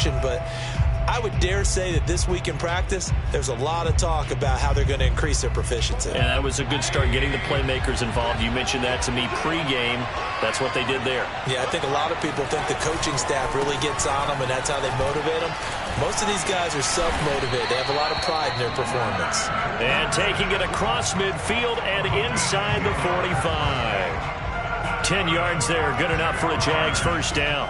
possession, but I would dare say that this week in practice, there's a lot of talk about how they're going to increase their proficiency. And that was a good start, getting the playmakers involved. You mentioned that to me pregame. That's what they did there. Yeah, I think a lot of people think the coaching staff really gets on them, and that's how they motivate them. Most of these guys are self-motivated. They have a lot of pride in their performance. And taking it across midfield and inside the 45. 10 yards there, good enough for a Jags first down.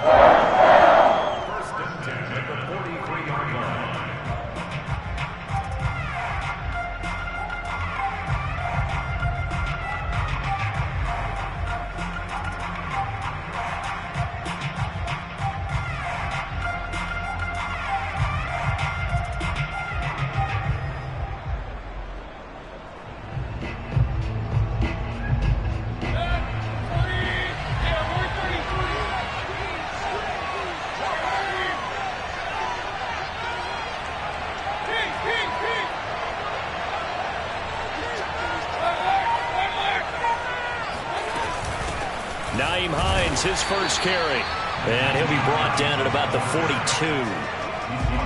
His first carry, and he'll be brought down at about the 42.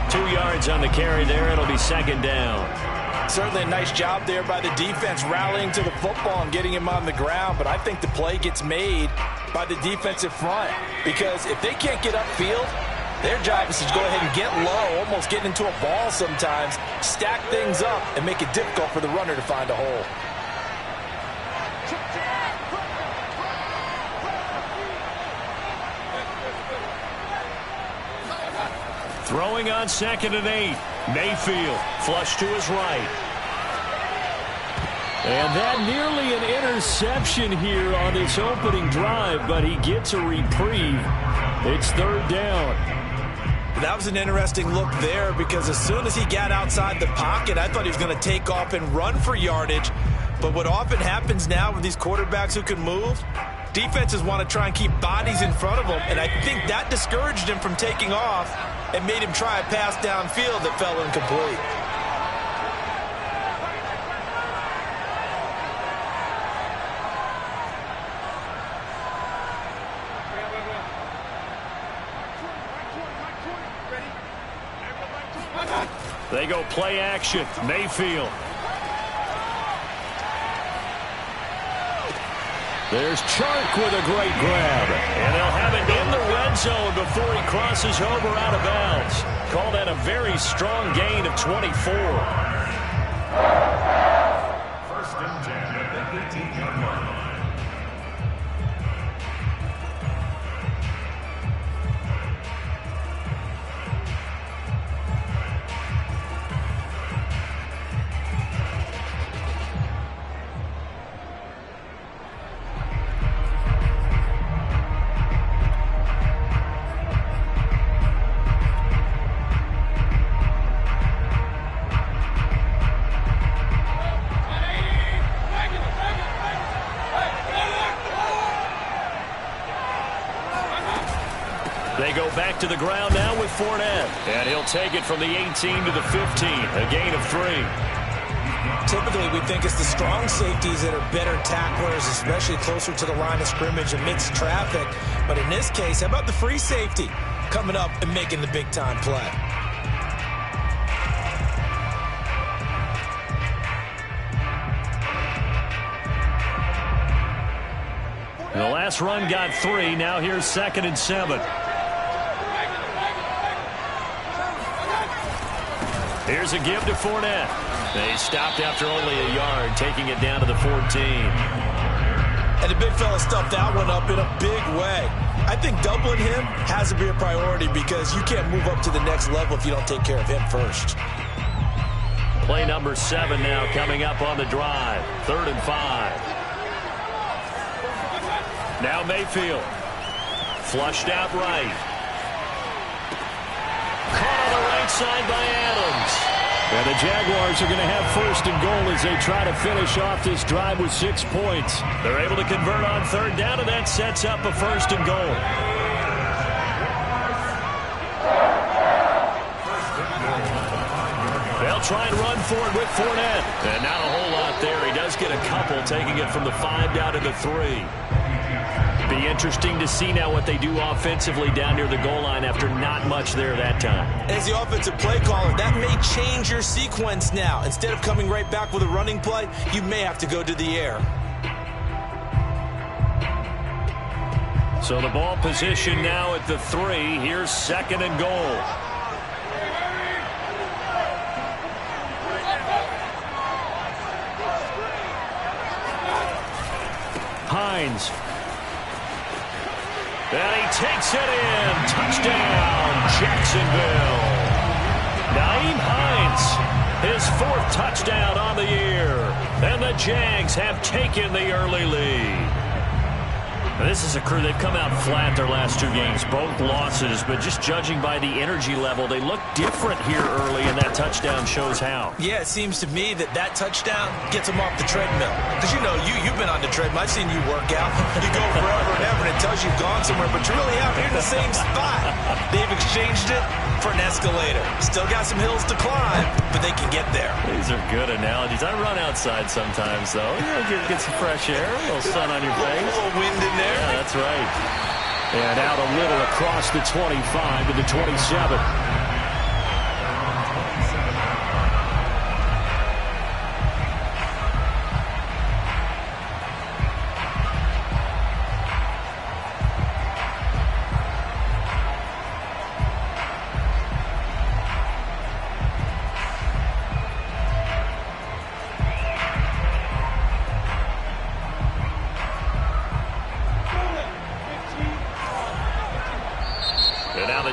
2 yards on the carry there. It'll be second down. Certainly a nice job there by the defense rallying to the football and getting him on the ground, but I think the play gets made by the defensive front, because if they can't get upfield, their job is to go ahead and get low, almost get into a ball sometimes, stack things up, and make it difficult for the runner to find a hole. Throwing on 2nd and 8. Mayfield flush to his right. And that nearly an interception here on this opening drive, but he gets a reprieve. It's third down. That was an interesting look there, because as soon as he got outside the pocket, I thought he was going to take off and run for yardage. But what often happens now with these quarterbacks who can move, defenses want to try and keep bodies in front of them, and I think that discouraged him from taking off and made him try a pass downfield that fell incomplete. They go play action. Mayfield. There's Chark with a great grab. And they'll have it in the red zone before he crosses over out of bounds. Call that a very strong gain of 24. First and 10 at the 15-yard line. They go back to the ground now with Fournette. And he'll take it from the 18 to the 15. A gain of 3. Typically, we think it's the strong safeties that are better tacklers, especially closer to the line of scrimmage amidst traffic. But in this case, how about the free safety coming up and making the big-time play? The last run got 3. Now here's 2nd and 7. Here's a give to Fournette. They stopped after only a yard, taking it down to the 14. And the big fella stuffed that one up in a big way. I think doubling him has to be a priority, because you can't move up to the next level if you don't take care of him first. Play number 7 now coming up on the drive. 3rd and 5. Now Mayfield. Flushed out right. Caught on the right side by Adams. And the Jaguars are going to have 1st and goal as they try to finish off this drive with 6 points. They're able to convert on 3rd down, and that sets up a 1st and goal. They'll try and run for it with Fournette. And not a whole lot there. He does get a couple, taking it from the 5 down to the 3. Be interesting to see now what they do offensively down near the goal line after not much there that time. As the offensive play caller, that may change your sequence now. Instead of coming right back with a running play, you may have to go to the air. So the ball position now at the 3. Here's 2nd and goal. Hines. And he takes it in. Touchdown, Jacksonville. Nyheim Hines, his 4th touchdown on the year. And the Jags have taken the early lead. This is a crew, they've come out flat their last 2 games, both losses, but just judging by the energy level, they look different here early, and that touchdown shows how. Yeah, it seems to me that touchdown gets them off the treadmill. Because, you know, you've been on the treadmill. I've seen you work out. You go forever and ever, and it tells you you've gone somewhere, but you're really out here in the same spot. They've exchanged it for an escalator. Still got some hills to climb, but they can get there. These are good analogies. I run outside sometimes, though. You know, get some fresh air, a little sun on your face. A little wind in there. Yeah, that's right. And out a little across the 25 to the 27.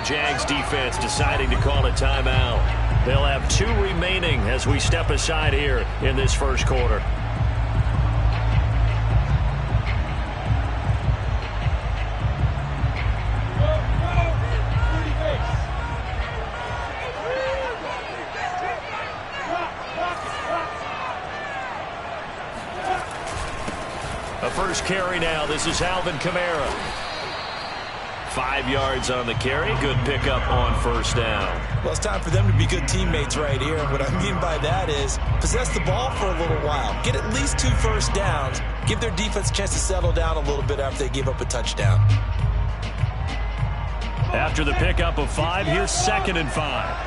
Jags defense deciding to call a timeout. They'll have 2 remaining as we step aside here in this first quarter. A first carry now. This is Alvin Kamara. 5 yards on the carry. Good pickup on first down. Well, it's time for them to be good teammates right here. What I mean by that is possess the ball for a little while. Get at least 2 first downs. Give their defense a chance to settle down a little bit after they give up a touchdown. After the pickup of 5, here's 2nd and 5.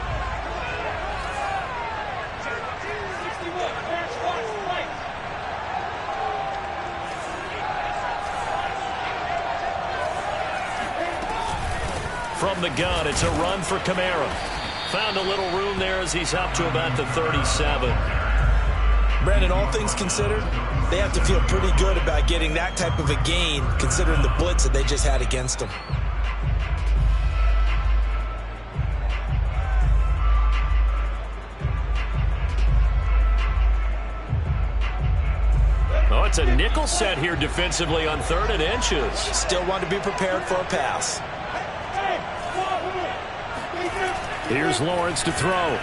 From the gun, it's a run for Kamara. Found a little room there as he's up to about the 37. Brandon, all things considered, they have to feel pretty good about getting that type of a gain, considering the blitz that they just had against them. Oh, it's a nickel set here defensively on 3rd and inches. Still want to be prepared for a pass. Here's Lawrence to throw.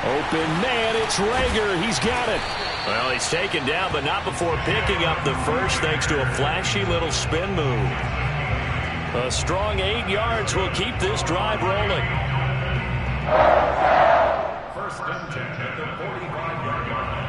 Open man, it's Rager. He's got it. Well, he's taken down, but not before picking up the first thanks to a flashy little spin move. A strong 8 yards will keep this drive rolling. First and 10 at the 45-yard line.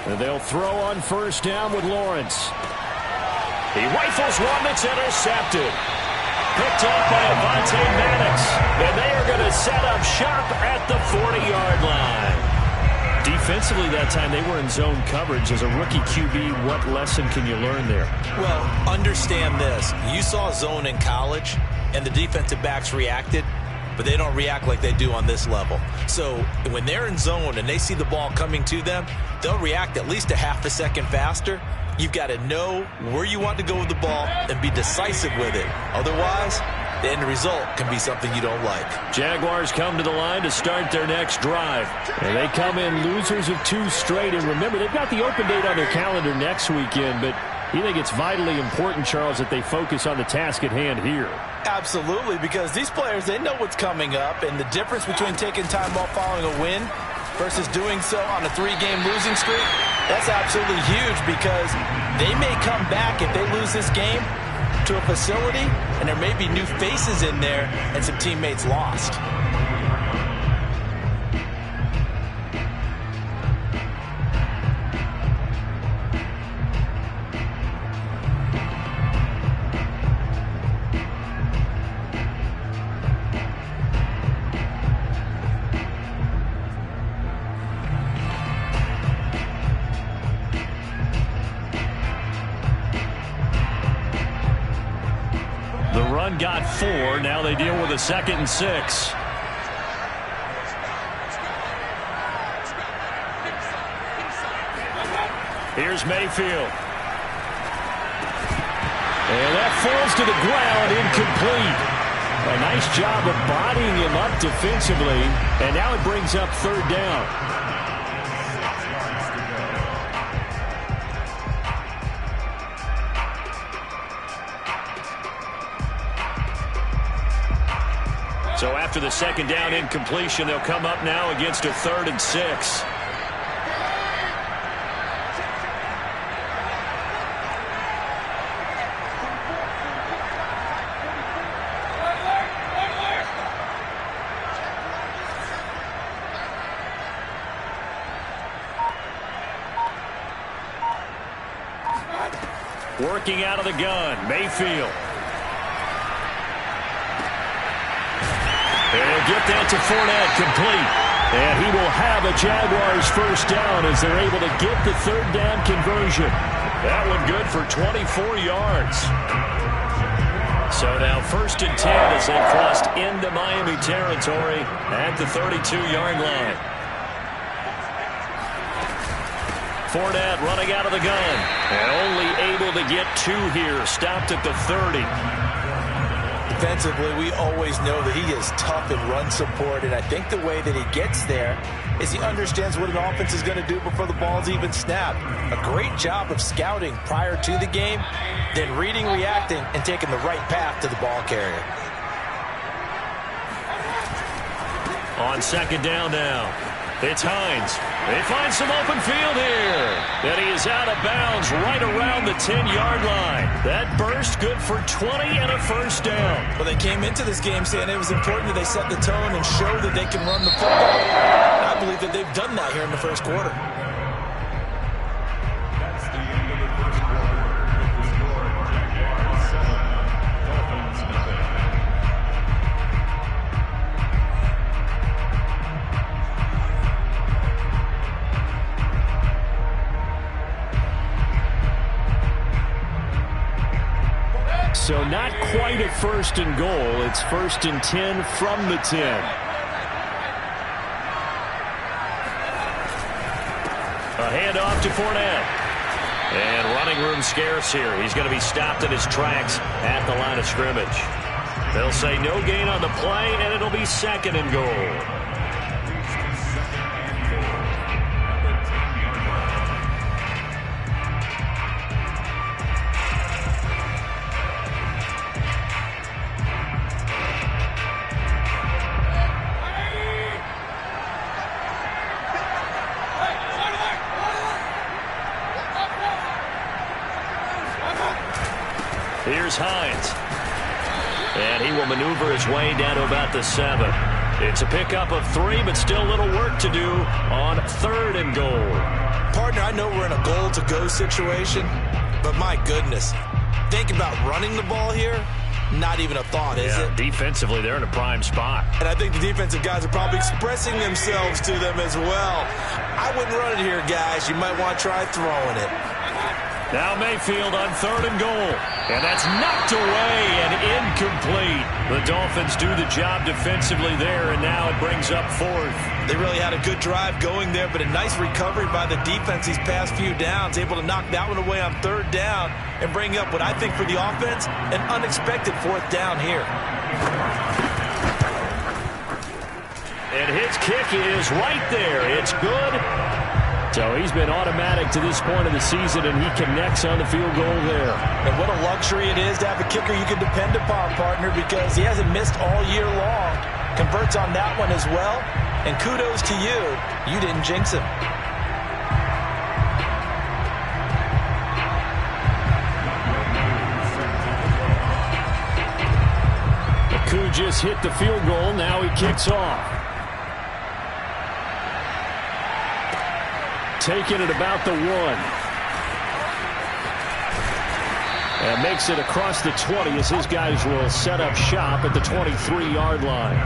And they'll throw on first down with Lawrence. He rifles one that's intercepted. Picked up by Avonte Maddox. And they are going to set up shop at the 40-yard line. Defensively that time, they were in zone coverage. As a rookie QB, what lesson can you learn there? Well, understand this. You saw zone in college, and the defensive backs reacted, but they don't react like they do on this level. So when they're in zone and they see the ball coming to them, they'll react at least a half a second faster. You've got to know where you want to go with the ball and be decisive with it. Otherwise, the end result can be something you don't like. Jaguars come to the line to start their next drive. And they come in losers of 2 straight. And remember, they've got the open date on their calendar next weekend, but you think it's vitally important, Charles, that they focus on the task at hand here? Absolutely, because these players, they know what's coming up, and the difference between taking time off following a win versus doing so on a 3-game losing streak, that's absolutely huge, because they may come back if they lose this game to a facility, and there may be new faces in there and some teammates lost. Got 4. Now they deal with a 2nd and 6. Here's Mayfield. And that falls to the ground, incomplete. A nice job of bodying him up defensively. And now it brings up 3rd down. So after the 2nd down incompletion, they'll come up now against a 3rd and 6. Working out of the gun, Mayfield. And he'll get that to Fournette, complete. And he will have a Jaguars 1st down as they're able to get the 3rd down conversion. That one good for 24 yards. So now 1st and 10 as they crossed into Miami territory at the 32-yard line. Fournette running out of the gun. And only able to get 2 here. Stopped at the 30. Defensively, we always know that he is tough in run support, and I think the way that he gets there is he understands what an offense is going to do before the ball's even snapped. A great job of scouting prior to the game, then reading, reacting, and taking the right path to the ball carrier. On 2nd down now, it's Hines. They find some open field here. And he is out of bounds right around the 10-yard line. That burst good for 20 and a 1st down. Well, they came into this game saying it was important that they set the tone and show that they can run the football. And I believe that they've done that here in the 1st quarter. That's the end of the 1st quarter. The score, Jaguars 7, Dolphins nothing. So not quite a 1st and goal. It's 1st and 10 from the 10. A handoff to Fournette. And running room scarce here. He's going to be stopped in his tracks at the line of scrimmage. They'll say no gain on the play, and it'll be 2nd and goal. Here's Hines. And he will maneuver his way down to about the 7. It's a pickup of 3, but still a little work to do on 3rd and goal. Partner, I know we're in a goal-to-go situation, but my goodness, think about running the ball here. Not even a thought, is it? Defensively, they're in a prime spot. And I think the defensive guys are probably expressing themselves to them as well. I wouldn't run it here, guys. You might want to try throwing it. Now Mayfield on 3rd and goal. And that's knocked away and incomplete. The Dolphins do the job defensively there, and now it brings up 4th. They really had a good drive going there, but a nice recovery by the defense these past few downs. Able to knock that one away on 3rd down and bring up what I think for the offense, an unexpected 4th down here. And his kick is right there. It's good. So he's been automatic to this point of the season, and he connects on the field goal there. And what a luxury it is to have a kicker you can depend upon, partner, because he hasn't missed all year long. Converts on that one as well. And kudos to you. You didn't jinx him. Koo just hit the field goal. Now he kicks off. Taking it about the 1. And makes it across the 20 as his guys will set up shop at the 23-yard line.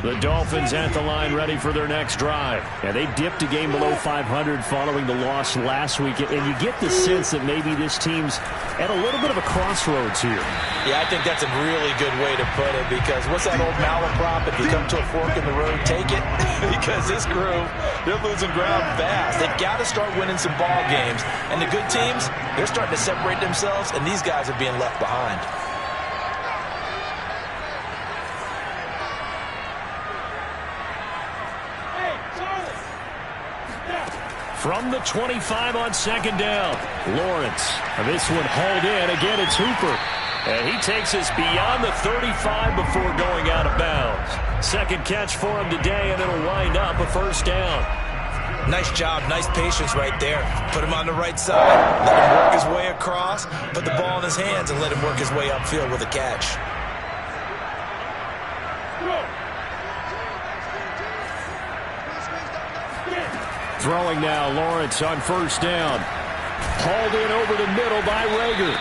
The Dolphins at the line ready for their next drive. And they dipped a game below 500 following the loss last week. And you get the sense that maybe this team's at a little bit of a crossroads here. Yeah, I think that's a really good way to put it, because what's that old malaprop? If you come to a fork in the road, take it. Because this group, they're losing ground fast. They've got to start winning some ball games. And the good teams, they're starting to separate themselves, and these guys are being left behind. From the 25 on second down, Lawrence. And this one hauled in. Again, it's Hooper. And he takes us beyond the 35 before going out of bounds. Second catch for him today, and it'll wind up a first down. Nice job, nice patience right there. Put him on the right side, let him work his way across, put the ball in his hands, and let him work his way upfield with a catch. Throwing now, Lawrence on first down. Hauled in over the middle by Rager.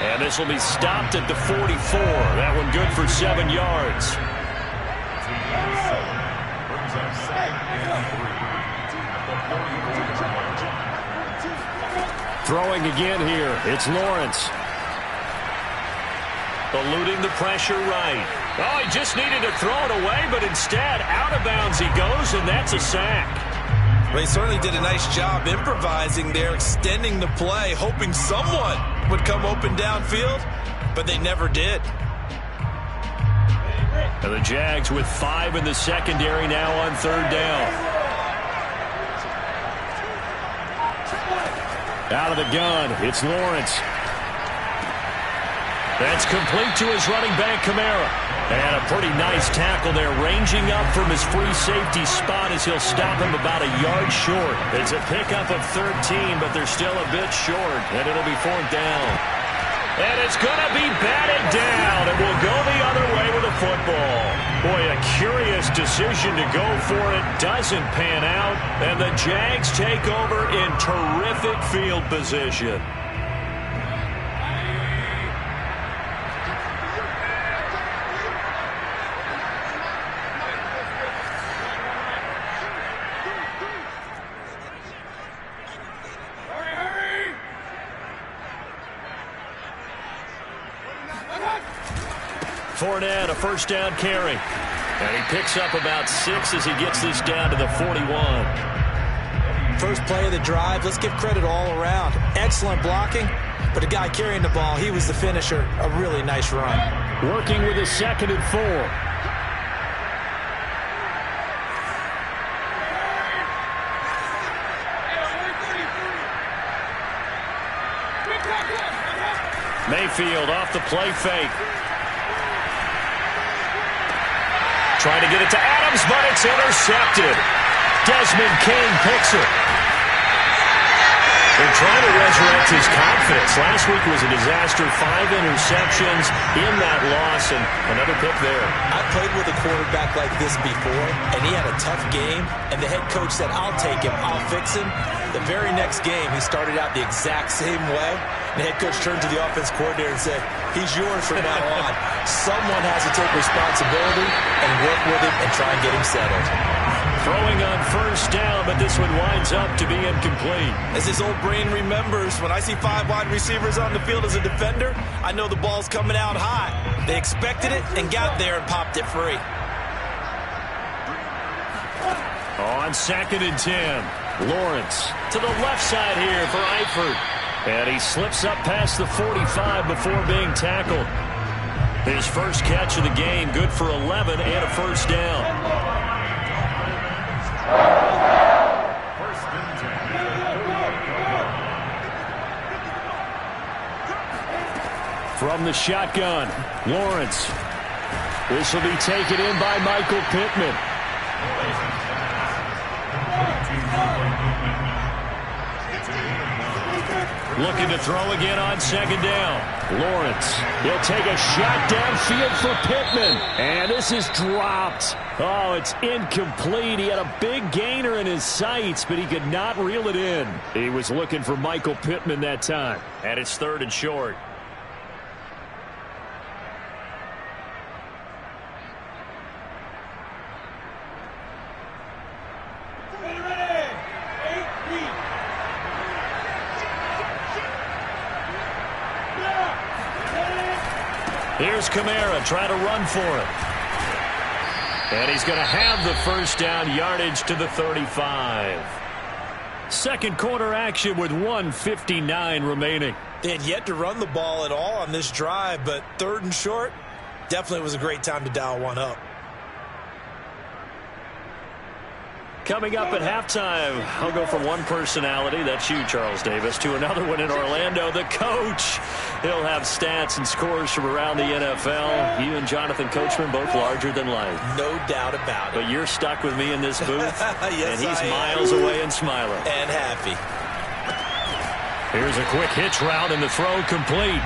And this will be stopped at the 44. That one good for 7 yards. Throwing again here. It's Lawrence. Eluding the pressure right. Oh, he just needed to throw it away, but instead, out of bounds he goes, and that's a sack. They certainly did a nice job improvising there, extending the play, hoping someone would come open downfield, but they never did. And the Jags with 5 in the secondary now on third down. Out of the gun, it's Lawrence. That's complete to his running back, Kamara. And a pretty nice tackle there, ranging up from his free safety spot as he'll stop him about a yard short. It's a pickup of 13, but they're still a bit short, and it'll be fourth down. And it's going to be batted down. It will go the other way with the football. Boy, a curious decision to go for it. Doesn't pan out, and the Jags take over in terrific field position. Fournette, a first down carry. And he picks up about 6 as he gets this down to the 41. First play of the drive, let's give credit all around. Excellent blocking, but the guy carrying the ball, he was the finisher. A really nice run. Working with a 2nd and 4. Mayfield off the play fake. Trying to get it to Adams, but it's intercepted. Desmond King picks it. They're trying to resurrect his confidence. Last week was a disaster. 5 interceptions in that loss, and another pick there. I played with a quarterback like this before, and he had a tough game, and the head coach said, I'll take him, I'll fix him. The very next game, he started out the exact same way. The head coach turned to the offense coordinator and said, he's yours from now on. Someone has to take responsibility and work with him and try and get him settled. Throwing on first down, but this one winds up to be incomplete. As his old brain remembers, when I see 5 wide receivers on the field as a defender, I know the ball's coming out hot. They expected it and got there and popped it free. On 2nd and 10, Lawrence to the left side here for Eifert. And he slips up past the 45 before being tackled. His first catch of the game, good for 11 and a first down. From the shotgun, Lawrence. This will be taken in by Michael Pittman. Looking to throw again on 2nd down. Lawrence, he'll take a shot downfield for Pittman. And this is dropped. Oh, it's incomplete. He had a big gainer in his sights, but he could not reel it in. He was looking for Michael Pittman that time. And it's 3rd and short. Here's Kamara trying to run for it. And he's going to have the first down, yardage to the 35. Second quarter action with 1:59 remaining. They had yet to run the ball at all on this drive, but 3rd and short, definitely was a great time to dial one up. Coming up at halftime, I'll go from one personality, that's you, Charles Davis, to another one in Orlando, the coach. He'll have stats and scores from around the NFL. You and Jonathan Coachman, both larger than life. No doubt about it. But you're stuck with me in this booth, yes, and he's miles away and smiling. And happy. Here's a quick hitch route, and the throw complete.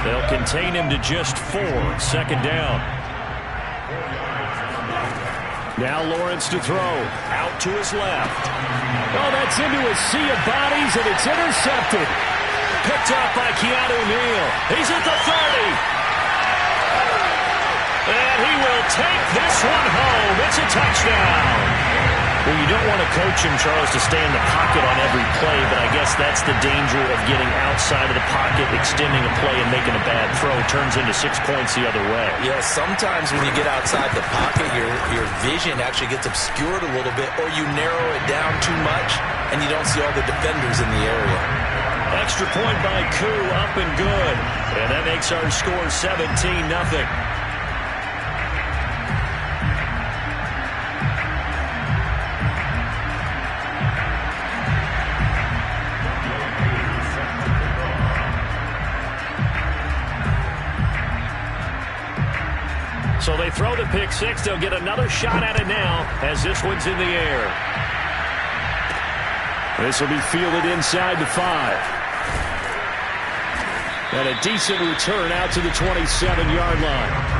They'll contain him to just 4. 2nd down. Now Lawrence to throw. Out to his left. Oh, that's into a sea of bodies, and it's intercepted. Picked up by Keanu Neal. He's at the 30. And he will take this one home. It's a touchdown. Well, you don't want to coach him, Charles, to stay in the pocket on every play, but I guess that's the danger of getting outside of the pocket, extending a play, and making a bad throw. Turns into 6 points the other way. Yeah, sometimes when you get outside the pocket, your vision actually gets obscured a little bit, or you narrow it down too much, and you don't see all the defenders in the area. Extra point by Koo, up and good. And that makes our score 17-0. So they throw the pick six. They'll get another shot at it now as this one's in the air. This will be fielded inside the 5. And a decent return out to the 27-yard line.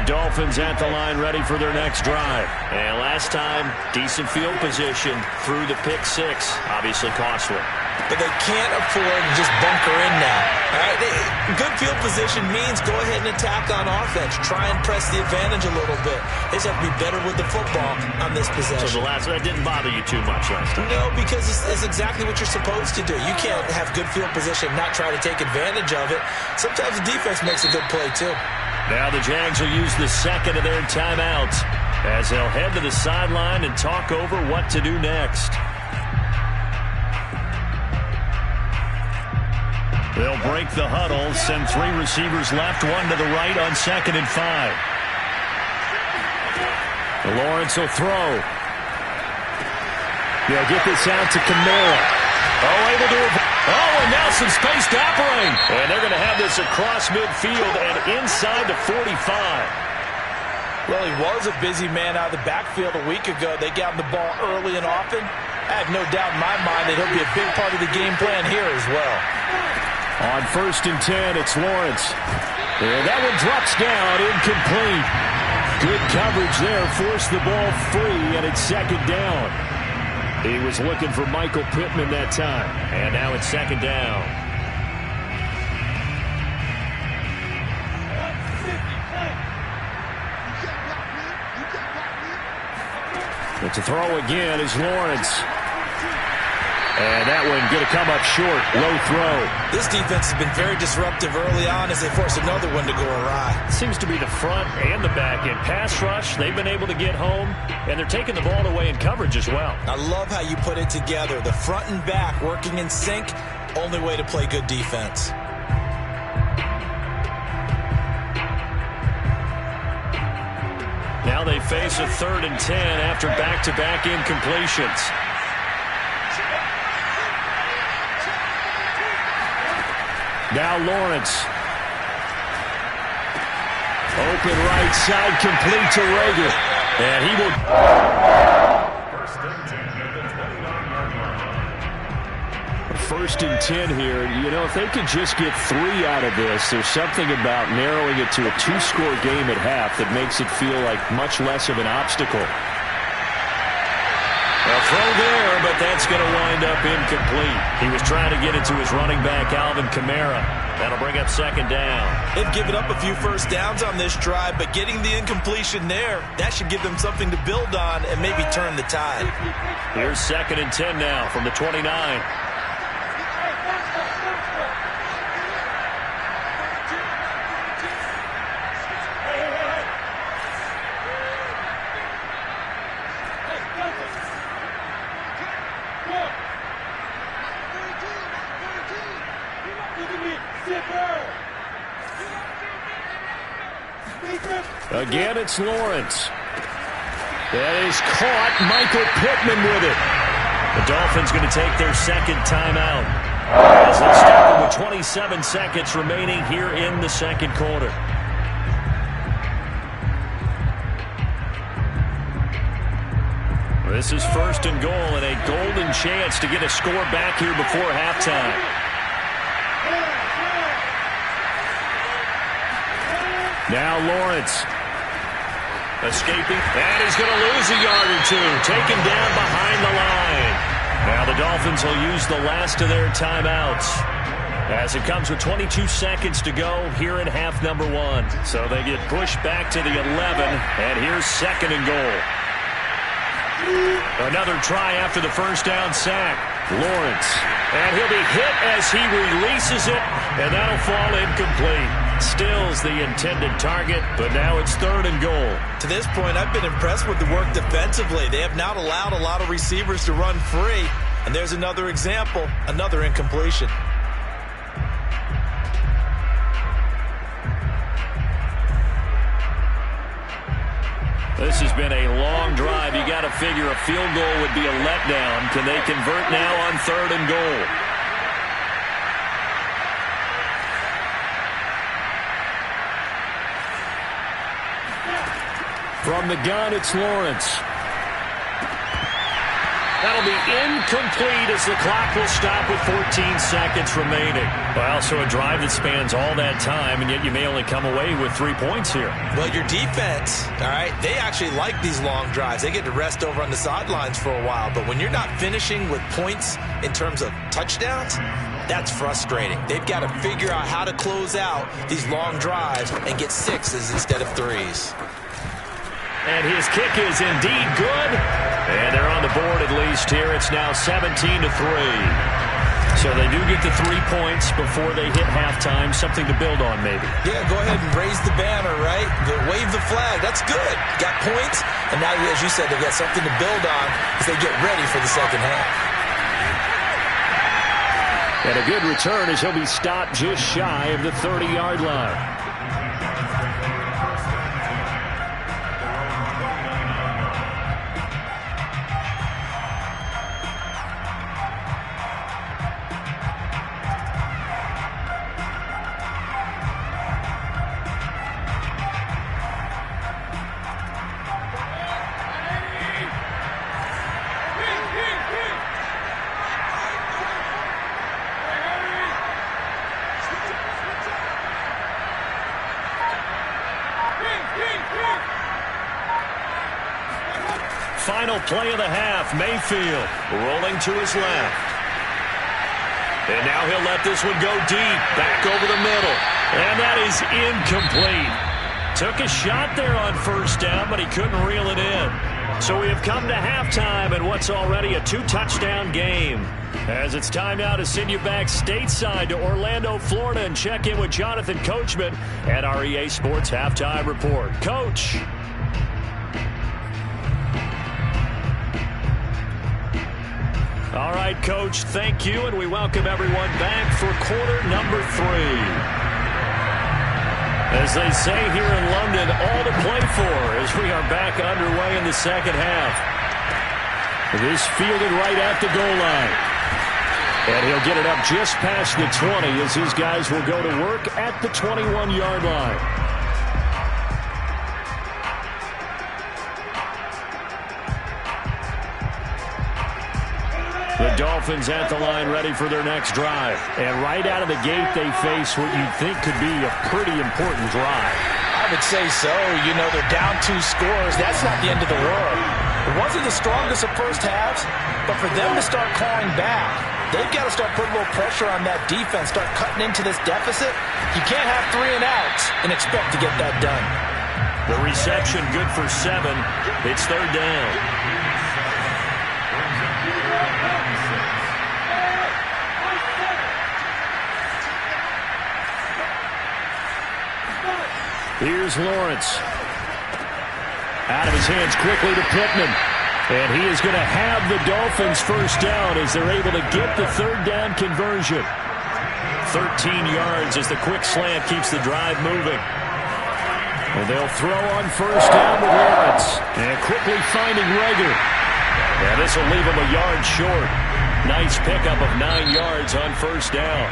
Dolphins at the line, ready for their next drive. And last time, decent field position through the pick six. Obviously costly. But they can't afford to just bunker in now. All right? Good field position means go ahead and attack on offense. Try and press the advantage a little bit. They just have to be better with the football on this possession. So that didn't bother you too much last time? No, because it's exactly what you're supposed to do. You can't have good field position and not try to take advantage of it. Sometimes the defense makes a good play, too. Now the Jags will use the second of their timeouts as they'll head to the sideline and talk over what to do next. They'll break the huddle, send 3 receivers left, 1 to the right on 2nd and 5. Lawrence will throw. They'll get this out to Kamara. Able to... and now some space to operate. And they're going to have this across midfield and inside the 45. Well, he was a busy man out of the backfield a week ago. They got him the ball early and often. I have no doubt in my mind that he'll be a big part of the game plan here as well. On 1st and 10, it's Lawrence. And that one drops down, incomplete. Good coverage there, forced the ball free, and it's 2nd down. He was looking for Michael Pittman that time, and now it's 2nd down. But to throw again is Lawrence. And that one going to come up short. Low throw. This defense has been very disruptive early on as they force another one to go awry. Seems to be the front and the back end. Pass rush, they've been able to get home, and they're taking the ball away in coverage as well. I love how you put it together. The front and back working in sync, only way to play good defense. Now they face a 3rd and 10 after back-to-back incompletions. Now Lawrence. Open right side, complete to Reagan. And he will... 1st and 10 at the 29-yard line. 1st and 10 here. You know, if they could just get 3 out of this, there's something about narrowing it to a 2-score game at half that makes it feel like much less of an obstacle. A throw there, but that's going to wind up incomplete. He was trying to get it to his running back, Alvin Kamara. That'll bring up 2nd down. They've given up a few first downs on this drive, but getting the incompletion there, that should give them something to build on and maybe turn the tide. Here's 2nd and 10 now from the 29. Again, it's Lawrence. That is caught. Michael Pittman with it. The Dolphins going to take their 2nd timeout as they stop with 27 seconds remaining here in the 2nd quarter. This is 1st and goal and a golden chance to get a score back here before halftime. Now Lawrence escaping, and he's going to lose a yard or 2, taken down behind the line. Now the Dolphins will use the last of their timeouts as it comes with 22 seconds to go here in half number 1. So they get pushed back to the 11, and here's 2nd and goal. Another try after the first down sack. Lawrence, and he'll be hit as he releases it, and that'll fall incomplete. Stills the intended target, but now it's 3rd and goal. To this point, I've been impressed with the work defensively. They have not allowed a lot of receivers to run free, and there's another example, another incompletion. This has been a long drive. You got to figure a field goal would be a letdown. Can they convert now on 3rd and goal? From the gun, it's Lawrence. That'll be incomplete as the clock will stop with 14 seconds remaining. Well, so a drive that spans all that time, and yet you may only come away with 3 points here. Well, your defense, all right, they actually like these long drives. They get to rest over on the sidelines for a while. But when you're not finishing with points in terms of touchdowns, That's frustrating. They've got to figure out how to close out these long drives and get 6s instead of 3s. And his kick is indeed good. And they're on the board at least here. It's now 17-3. So they do get the 3 points before they hit halftime. Something to build on, maybe. Yeah, go ahead and raise the banner, right? Wave the flag. That's good. Got points. And now, as you said, they've got something to build on as they get ready for the second half. And a good return as he'll be stopped just shy of the 30-yard line. Final play of the half. Mayfield rolling to his left. And now he'll let this one go deep. Back over the middle. And that is incomplete. Took a shot there on first down, but he couldn't reel it in. So we have come to halftime in what's already a 2-touchdown game. As it's time now to send you back stateside to Orlando, Florida, and check in with Jonathan Coachman at our EA Sports Halftime Report. Coach. All right, Coach, thank you, and we welcome everyone back for quarter number 3. As they say here in London, all to play for as we are back underway in the second half. This fielded right at the goal line. And he'll get it up just past the 20 as his guys will go to work at the 21-yard line. The Dolphins at the line ready for their next drive. And right out of the gate, they face what you'd think could be a pretty important drive. I would say so. You know, they're down 2 scores. That's not the end of the world. It wasn't the strongest of first halves, but for them to start clawing back, they've got to start putting a little pressure on that defense, start cutting into this deficit. You can't have 3 and outs and expect to get that done. The reception good for 7. It's third down. Here's Lawrence. Out of his hands quickly to Pittman. And he is going to have the Dolphins first down as they're able to get the third down conversion. 13 yards as the quick slant keeps the drive moving. And they'll throw on first down with Lawrence. And quickly finding Rager. And this will leave him a yard short. Nice pickup of 9 yards on first down.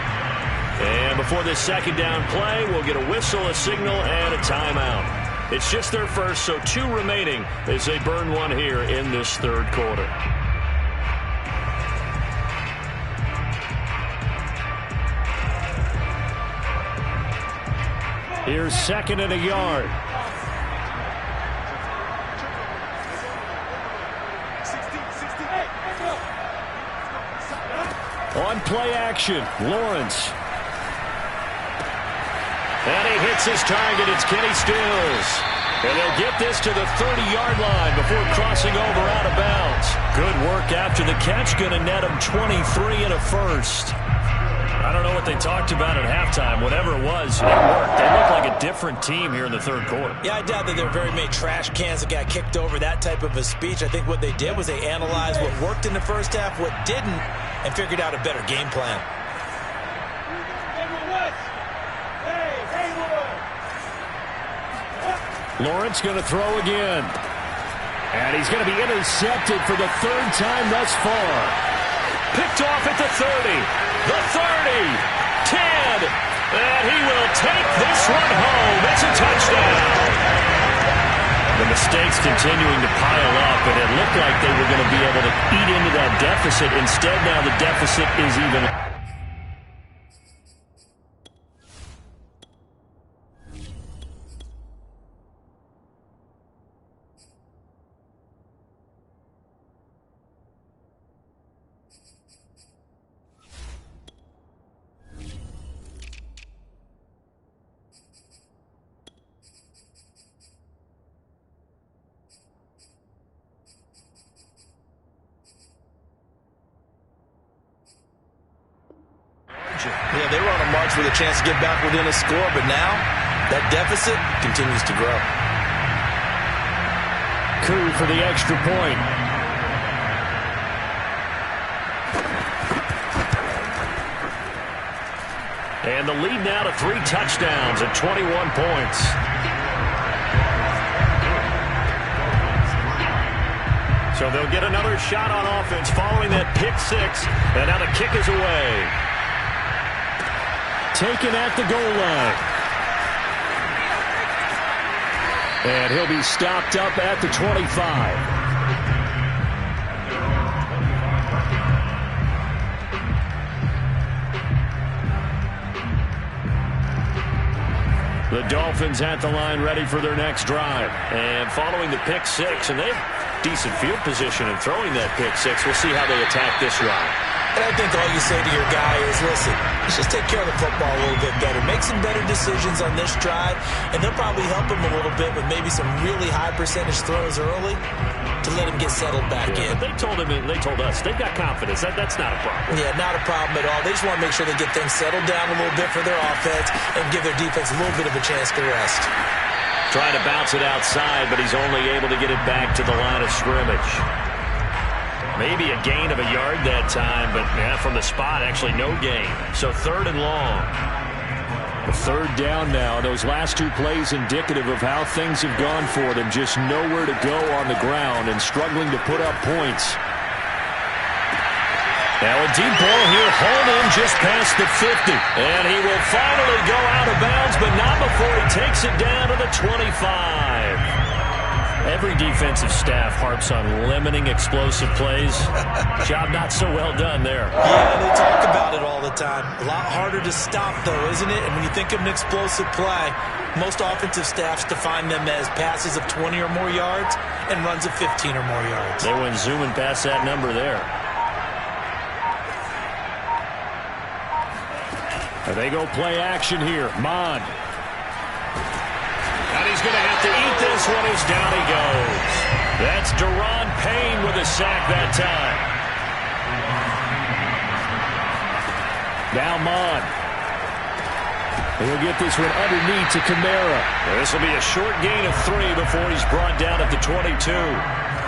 And before this second down play, we'll get a whistle, a signal, and a timeout. It's just their first, so 2 remaining as they burn one here in this third quarter. Here's 2nd and a yard. On play action, Lawrence. And he hits his target. It's Kenny Stills. And they'll get this to the 30-yard line before crossing over out of bounds. Good work after the catch. Going to net him 23 and a first. I don't know what they talked about at halftime. Whatever it was, it worked. They look like a different team here in the third quarter. Yeah, I doubt that there were very many trash cans that got kicked over, that type of a speech. I think what they did was they analyzed what worked in the first half, what didn't, and figured out a better game plan. Lawrence going to throw again. And he's going to be intercepted for the 3rd time thus far. Picked off at the 30, the 30, 10, and he will take this one home. It's a touchdown. The mistakes continuing to pile up, and it looked like they were going to be able to eat into that deficit. Instead, now the deficit is even. defense with a chance to get back within a score, but now that deficit continues to grow. Coup for the extra point. And the lead now to 3 touchdowns at 21 points. So they'll get another shot on offense following that pick 6. And now the kick is away. Taken at the goal line. And he'll be stopped up at the 25. The Dolphins at the line ready for their next drive. And following the pick 6, and they have decent field position in throwing that pick 6. We'll see how they attack this drive. And I think all you say to your guy is, listen, let's just take care of the football a little bit better. Make some better decisions on this drive, and they'll probably help him a little bit with maybe some really high percentage throws early to let him get settled back in. But they told us they've got confidence. That's not a problem. Yeah, not a problem at all. They just want to make sure they get things settled down a little bit for their offense and give their defense a little bit of a chance to rest. Trying to bounce it outside, but he's only able to get it back to the line of scrimmage. Maybe a gain of a yard that time, but from the spot, actually no gain. So 3rd and long. A 3rd down now. Those last 2 plays indicative of how things have gone for them. Just nowhere to go on the ground and struggling to put up points. Now a deep ball here, hauled in just past the 50. And he will finally go out of bounds, but not before he takes it down to the 25. Every defensive staff harps on limiting explosive plays. Job not so well done there. Yeah, they talk about it all the time. A lot harder to stop, though, isn't it? And when you think of an explosive play, most offensive staffs define them as passes of 20 or more yards and runs of 15 or more yards. They went zooming past that number there. And they go play action here. Mond. And he's going to have to eat this one as down he goes. That's Deron Payne with a sack that time. Now Mond. He'll get this one underneath to Kamara. This will be a short gain of 3 before he's brought down at the 22.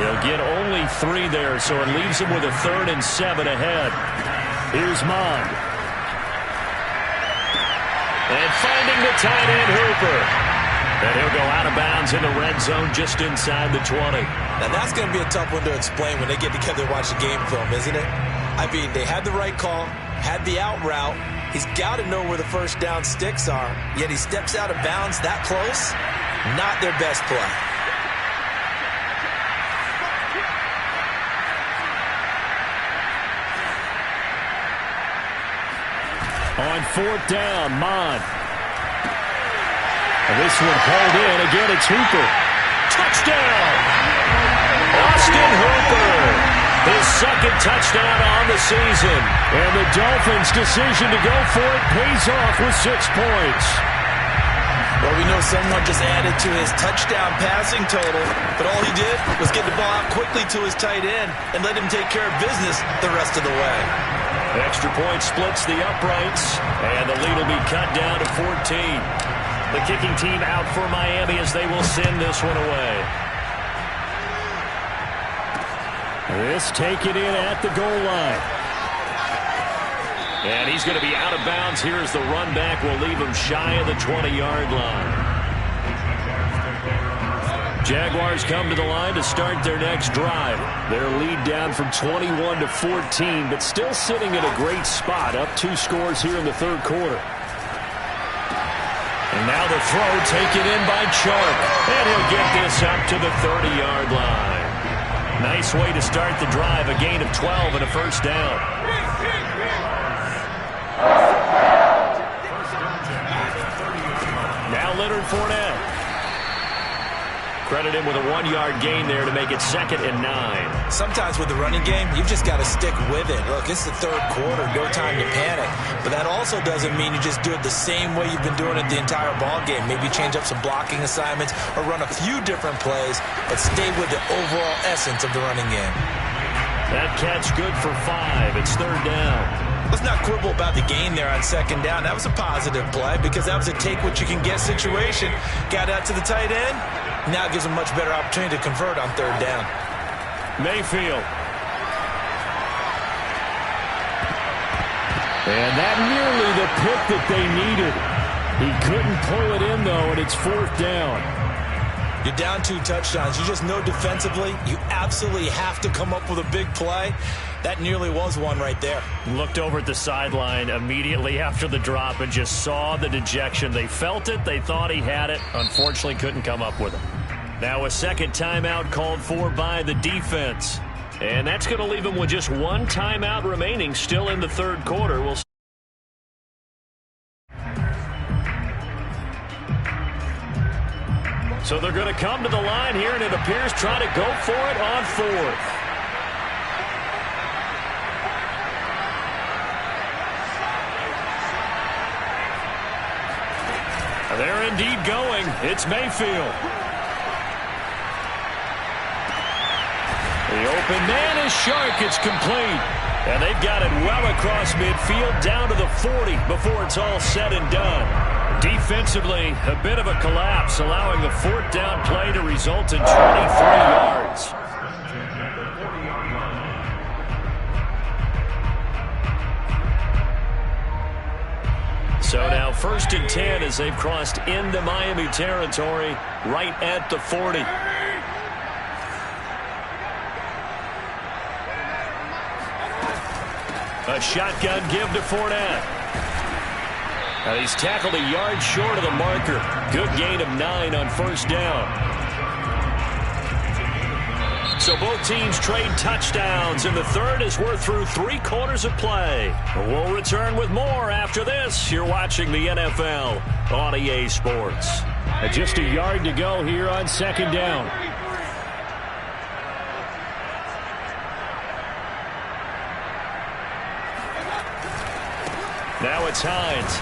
He'll get only 3 there, so it leaves him with a 3rd and 7 ahead. Here's Mond. And finding the tight end Hooper. And he'll go out of bounds in the red zone just inside the 20. Now that's going to be a tough one to explain when they get together and watch the game film, isn't it? I mean, they had the right call, had the out route. He's got to know where the first down sticks are, yet he steps out of bounds that close. Not their best play. On 4th down, Mond. And this one hauled in. Again, it's Hooper. Touchdown! Austin Hooper. His 2nd touchdown on the season. And the Dolphins' decision to go for it pays off with 6 points. Well, we know someone just added to his touchdown passing total, but all he did was get the ball out quickly to his tight end and let him take care of business the rest of the way. Extra point splits the uprights, and the lead will be cut down to 14. The kicking team out for Miami as they will send this one away. This taken in at the goal line. And he's going to be out of bounds here as the run back will leave him shy of the 20-yard line. Jaguars come to the line to start their next drive. Their lead down from 21 to 14, but still sitting at a great spot, up 2 scores here in the 3rd quarter. And now the throw taken in by Chark. And he'll get this up to the 30-yard line. Nice way to start the drive, a gain of 12 and a first down. Now Leonard Fournette. Credit him with a 1-yard gain there to make it 2nd and 9. Sometimes with the running game, you've just got to stick with it. Look, it's the 3rd quarter, no time to panic. But that also doesn't mean you just do it the same way you've been doing it the entire ball game. Maybe change up some blocking assignments or run a few different plays, but stay with the overall essence of the running game. That catch good for 5. It's 3rd down. Let's not quibble about the gain there on second down. That was a positive play because that was a take-what-you-can-get situation. Got out to the tight end. Now it gives them much better opportunity to convert on third down. Mayfield. And that nearly the pick that they needed. He couldn't pull it in, though, and it's fourth down. You're down 2 touchdowns. You just know defensively you absolutely have to come up with a big play. That nearly was one right there. Looked over at the sideline immediately after the drop and just saw the dejection. They felt it. They thought he had it. Unfortunately, couldn't come up with it. Now a second timeout called for by the defense. And that's going to leave him with just one timeout remaining still in the third quarter. We'll So they're going to come to the line here, and it appears try to go for it on fourth. They're indeed going. It's Mayfield. The open man is Shark. It's complete. And they've got it well across midfield down to the 40 before it's all said and done. Defensively, a bit of a collapse, allowing the fourth down play to result in 23 yards. So now 1st and 10 as they've crossed into Miami territory right at the 40. A shotgun give to Fournette. Now he's tackled a yard short of the marker. Good gain of 9 on first down. So both teams trade touchdowns in the third as we're through 3 quarters of play. We'll return with more after this. You're watching the NFL on EA Sports. Just a yard to go here on second down. Now it's Hines.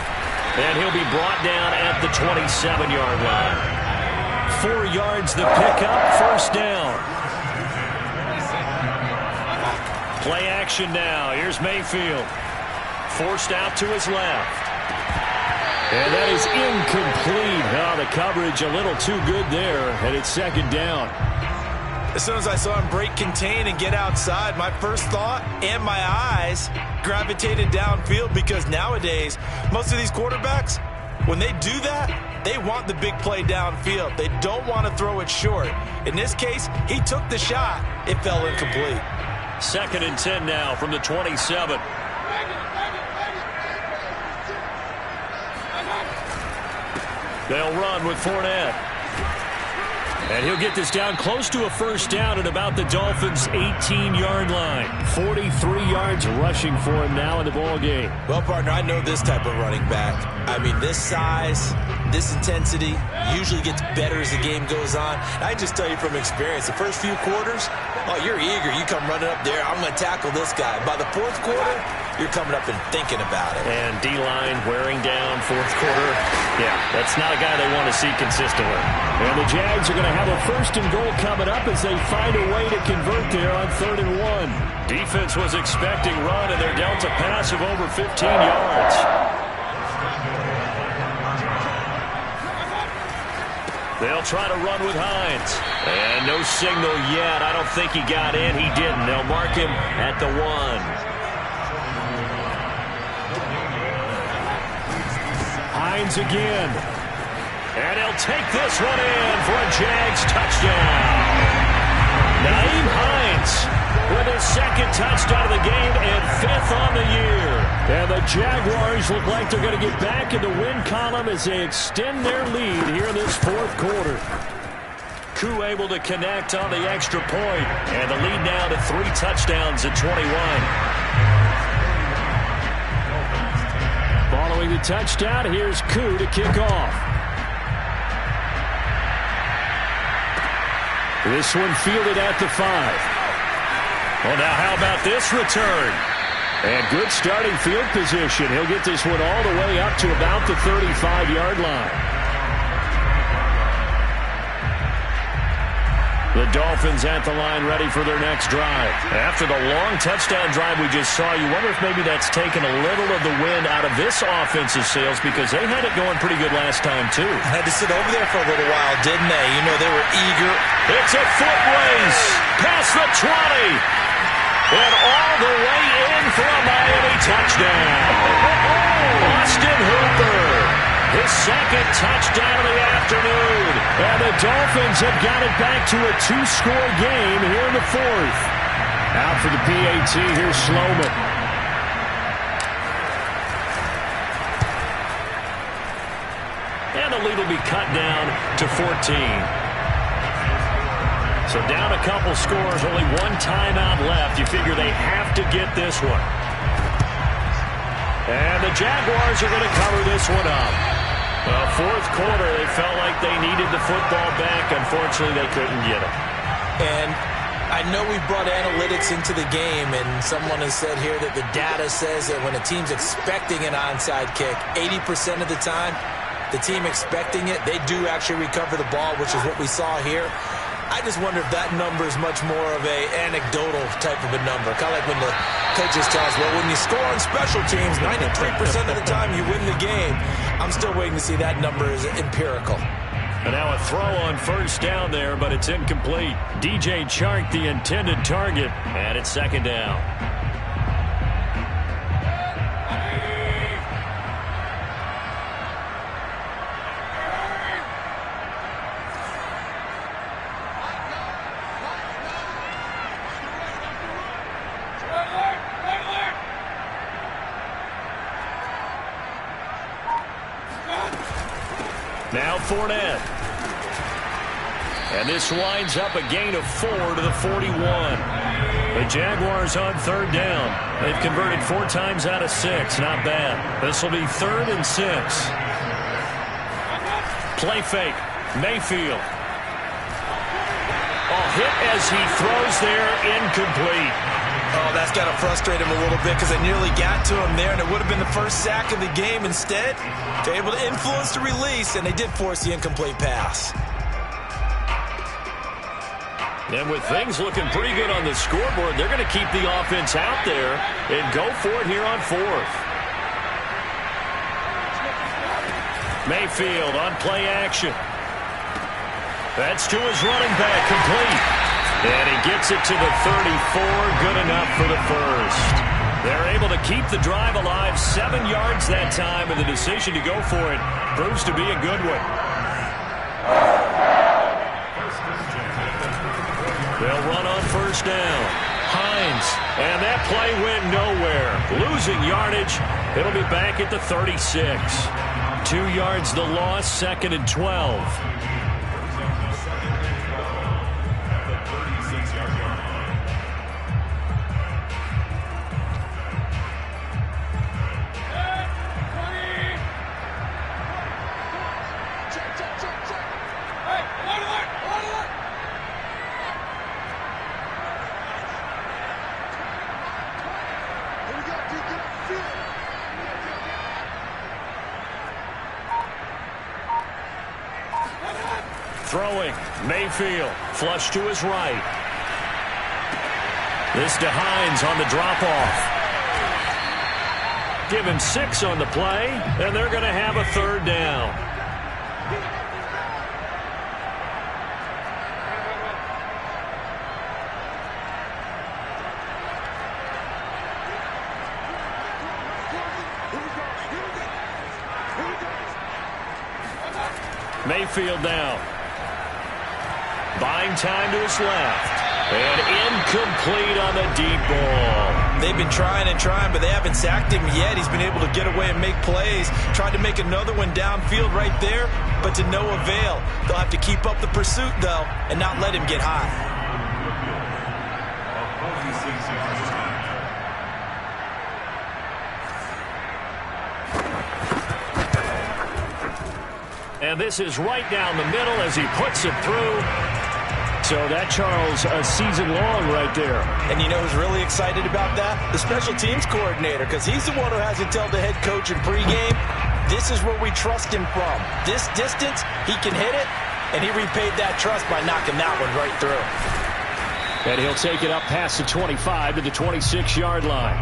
And he'll be brought down at the 27-yard line. 4 yards the pickup, first down. Play action now. Here's Mayfield. Forced out to his left. And that is incomplete. Oh, the coverage a little too good there, and it's second down. As soon as I saw him break contain and get outside, my first thought and my eyes gravitated downfield because nowadays, most of these quarterbacks, when they do that, they want the big play downfield. They don't want to throw it short. In this case, he took the shot. It fell incomplete. 2nd and 10 now from the 27. They'll run with Fournette. And he'll get this down close to a first down at about the Dolphins' 18-yard line. 43 yards rushing for him now in the ball game. Well, partner, I know this type of running back. I mean, this size, this intensity usually gets better as the game goes on. I just tell you from experience, the first few quarters, oh, you're eager. You come running up there, I'm going to tackle this guy. By the fourth quarter, you're coming up and thinking about it. And D-line wearing down fourth quarter. Yeah, that's not a guy they want to see consistently. And the Jags are going to have a 1st and goal coming up as they find a way to convert there on 3rd and 1. Defense was expecting run, and they're dealt a pass of over 15 yards. They'll try to run with Hines. And no signal yet. I don't think he got in. He didn't. They'll mark him at the 1. Hines again. And he'll take this one in for a Jags touchdown. Nyheim Hines with his 2nd touchdown of the game and 5th on the year. And the Jaguars look like they're going to get back in the win column as they extend their lead here in this 4th quarter. Koo able to connect on the extra point. And the lead now to 3 touchdowns at 21. Following the touchdown, here's Koo to kick off. This one fielded at the 5. Well, now how about this return? And good starting field position. He'll get this one all the way up to about the 35-yard line. The Dolphins at the line ready for their next drive. After the long touchdown drive we just saw, you wonder if maybe that's taken a little of the wind out of this offense's sails because they had it going pretty good last time, too. Had to sit over there for a little while, didn't they? You know, they were eager. It's a foot race past the 20. And all the way in for a Miami touchdown. Austin Hooper. His second touchdown of the afternoon. And the Dolphins have got it back to a 2-score game here in the fourth. Out for the PAT, here's Sloman. And the lead will be cut down to 14. So down a couple scores, only one timeout left. You figure they have to get this one. And the Jaguars are going to cover this one up. Fourth quarter, they felt like they needed the football back. Unfortunately, they couldn't get it. And I know we brought analytics into the game, and someone has said here that the data says that when a team's expecting an onside kick, 80% of the time, the team expecting it, they do actually recover the ball, which is what we saw here. I just wonder if that number is much more of a anecdotal type of a number. Kind of like when the coaches tell us, well, when you score on special teams, 93% of the time you win the game. I'm still waiting to see that number is empirical. And now a throw on first down there, but it's incomplete. DJ Chark, the intended target, and it's second down. Now Fournette. And this winds up a gain of 4 to the 41. The Jaguars on third down. They've converted 4 times out of 6. Not bad. This will be 3rd and 6. Play fake. Mayfield. Hit as he throws there. Incomplete. Oh, that's got to frustrate him a little bit because they nearly got to him there, and it would have been the first sack of the game. Instead, they're able to influence the release, and they did force the incomplete pass. And with things looking pretty good on the scoreboard, they're going to keep the offense out there and go for it here on 4th. Mayfield on play action. That's to his running back, complete. And he gets it to the 34, good enough for the first. They're able to keep the drive alive, 7 yards that time, and the decision to go for it proves to be a good one. They'll run on first down. Hines, and that play went nowhere. Losing yardage, it'll be back at the 36. 2 yards the loss, 2nd and 12. Throwing, Mayfield, flush to his right. This to Hines on the drop-off. Give him 6 on the play, and they're going to have a 3rd down. Mayfield now. Buying time to his left. And incomplete on the deep ball. They've been trying and trying, but they haven't sacked him yet. He's been able to get away and make plays. Tried to make another one downfield right there, but to no avail. They'll have to keep up the pursuit, though, and not let him get high. And this is right down the middle as he puts it through. So that, Charles, a season long right there. And you know who's really excited about that? The special teams coordinator, because he's the one who has to tell the head coach in pregame, this is where we trust him from. This distance, he can hit it. and he repaid that trust by knocking that one right through. And he'll take it up past the 25 to the 26-yard line.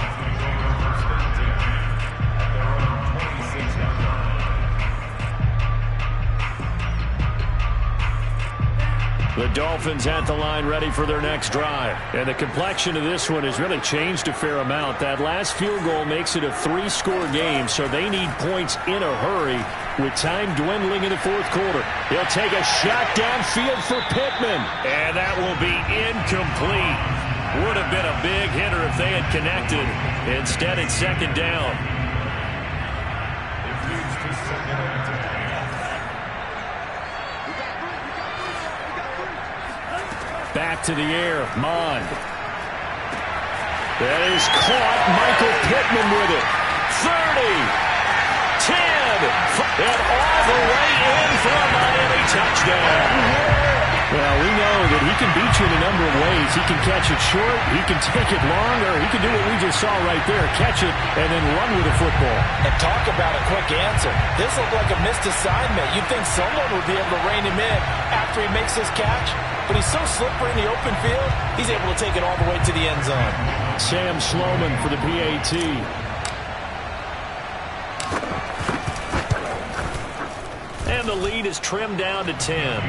The Dolphins at the line ready for their next drive. And the complexion of this one has really changed a fair amount. That last field goal makes it a 3-score game, so they need points in a hurry with time dwindling in the fourth quarter. He'll take a shot downfield for Pittman. And that will be incomplete. Would have been a big hitter if they had connected. Instead, it's second down. Back to the air, Mond. That is caught. Michael Pittman with it. 30, 10, and all the way in for a Miami touchdown. Well, we know that he can beat you in a number of ways. He can catch it short, he can take it long, or he can do what we just saw right there, catch it and then run with the football. And talk about a quick answer. This looked like a missed assignment. You'd think someone would be able to rein him in after he makes his catch. But he's so slippery in the open field, he's able to take it all the way to the end zone. Sam Sloman for the PAT. And the lead is trimmed down to 10.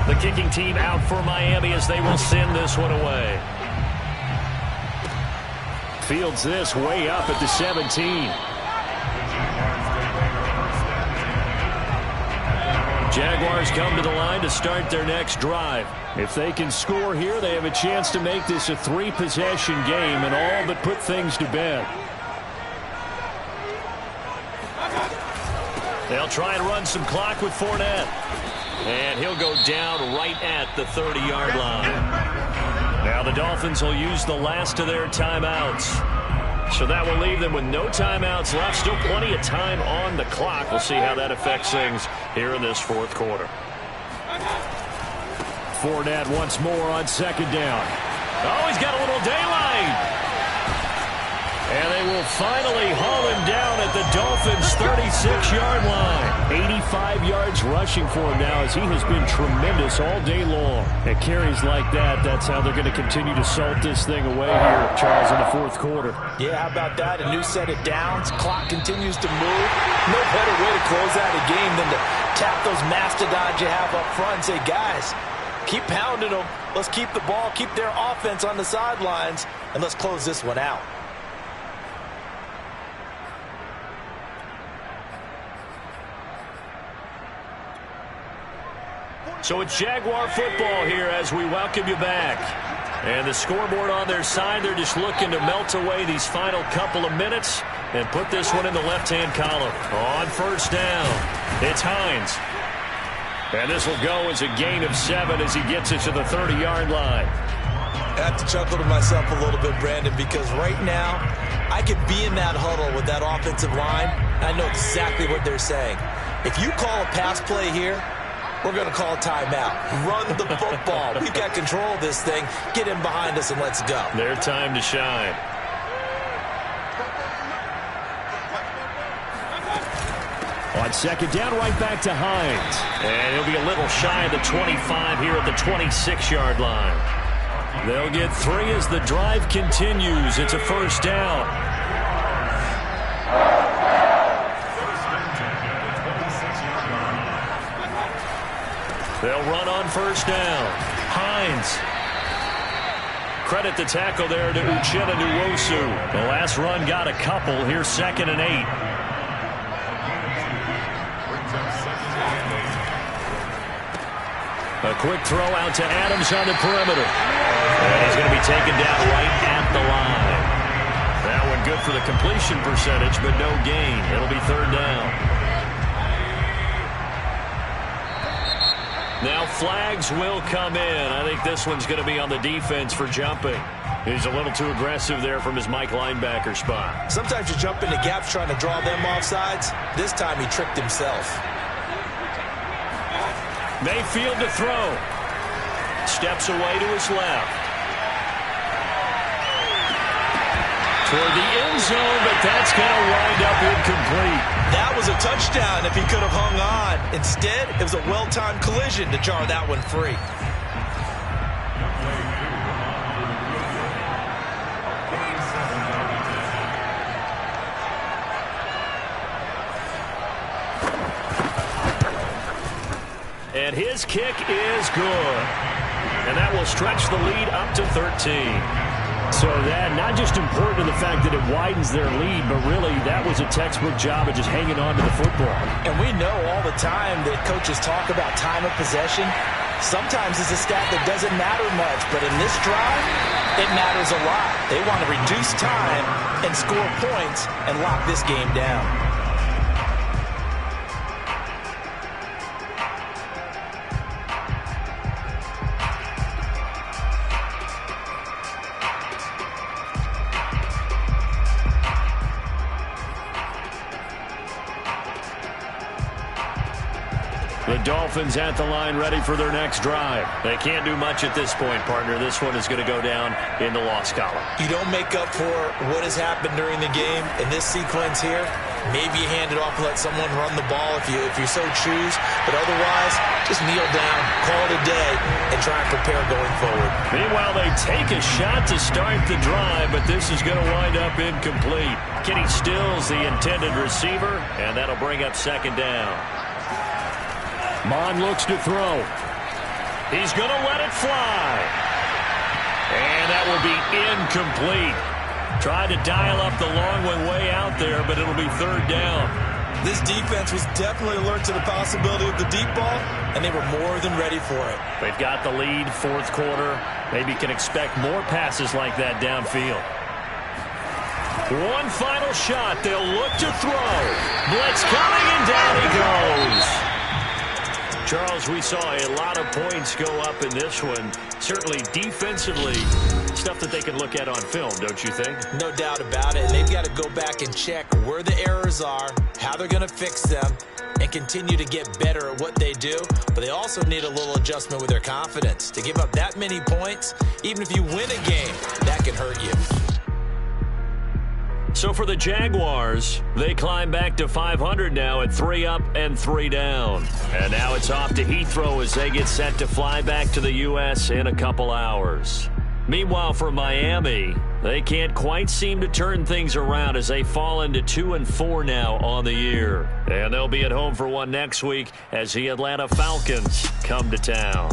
The kicking team out for Miami as they will send this one away. Fields this way up at the 17. Jaguars come to the line to start their next drive. If they can score here, they have a chance to make this a 3-possession game and all but put things to bed. They'll try and run some clock with Fournette. And he'll go down right at the 30-yard line. Now the Dolphins will use the last of their timeouts. So that will leave them with no timeouts left. Still plenty of time on the clock. We'll see how that affects things here in this fourth quarter. Fournette once more on second down. Oh, he's got a little daylight. And they will finally haul him down at the Dolphins' 36-yard line. 85 yards rushing for him now as he has been tremendous all day long. At carries like that, that's how they're going to continue to salt this thing away here, Charles, in the fourth quarter. Yeah, how about that? A new set of downs. Clock continues to move. No better way to close out a game than to tap those mastodons you have up front and say, guys, keep pounding them. Let's keep the ball, keep their offense on the sidelines, and let's close this one out. So it's Jaguar football here as we welcome you back. And the scoreboard on their side, they're just looking to melt away these final couple of minutes and put this one in the left-hand column. On first down, it's Hines. And this will go as a gain of 7 as he gets it to the 30-yard line. I have to chuckle to myself a little bit, Brandon, because right now I could be in that huddle with that offensive line. I know exactly what they're saying. If you call a pass play here, we're going to call timeout. Run the football. We've got control of this thing. Get in behind us and let's go. Their time to shine. On second down, right back to Hines. And he'll be a little shy of the 25 here at the 26-yard line. They'll get 3 as the drive continues. It's a first down. They'll run on first down. Hines. Credit the tackle there to Uchenna Nwosu. The last run got a couple. Here's 2nd and 8. A quick throw out to Adams on the perimeter. And he's going to be taken down right at the line. That one good for the completion percentage, but no gain. It'll be 3rd down. Now flags will come in. I think this one's going to be on the defense for jumping. He's a little too aggressive there from his Mike linebacker spot. Sometimes you jump into gaps trying to draw them off sides. This time he tricked himself. Mayfield to throw. Steps away to his left. toward the end zone, but that's going to wind up incomplete. That was a touchdown if he could have hung on. Instead, it was a well-timed collision to jar that one free. And his kick is good. And that will stretch the lead up to 13. So that not just important to the fact that it widens their lead, but really that was a textbook job of just hanging on to the football. And we know all the time that coaches talk about time of possession. Sometimes it's a stat that doesn't matter much, but in this drive, it matters a lot. They want to reduce time and score points and lock this game down. The Dolphins at the line, ready for their next drive. They can't do much at this point, partner. This one is going to go down in the loss column. You don't make up for what has happened during the game in this sequence here. Maybe you hand it off and let someone run the ball if you so choose. But otherwise, just kneel down, call it a day, and try and prepare going forward. Meanwhile, they take a shot to start the drive, but this is going to wind up incomplete. Kenny Stills, the intended receiver, and that'll bring up second down. Mon looks to throw. He's going to let it fly. And that will be incomplete. Tried to dial up the long one way out there, but it'll be third down. This defense was definitely alert to the possibility of the deep ball, and they were more than ready for it. They've got the lead, fourth quarter. Maybe can expect more passes like that downfield. One final shot. They'll look to throw. Blitz coming, and down he goes. Charles, we saw a lot of points go up in this one. Certainly defensively, stuff that they can look at on film, don't you think? No doubt about it. And they've got to go back and check where the errors are, how they're going to fix them, and continue to get better at what they do. But they also need a little adjustment with their confidence. To give up that many points, even if you win a game, that can hurt you. So for the Jaguars, they climb back to 500 now at 3 up and 3 down. And now it's off to Heathrow as they get set to fly back to the U.S. in a couple hours. Meanwhile, for Miami, they can't quite seem to turn things around as they fall into 2-4 now on the year. And they'll be at home for one next week as the Atlanta Falcons come to town.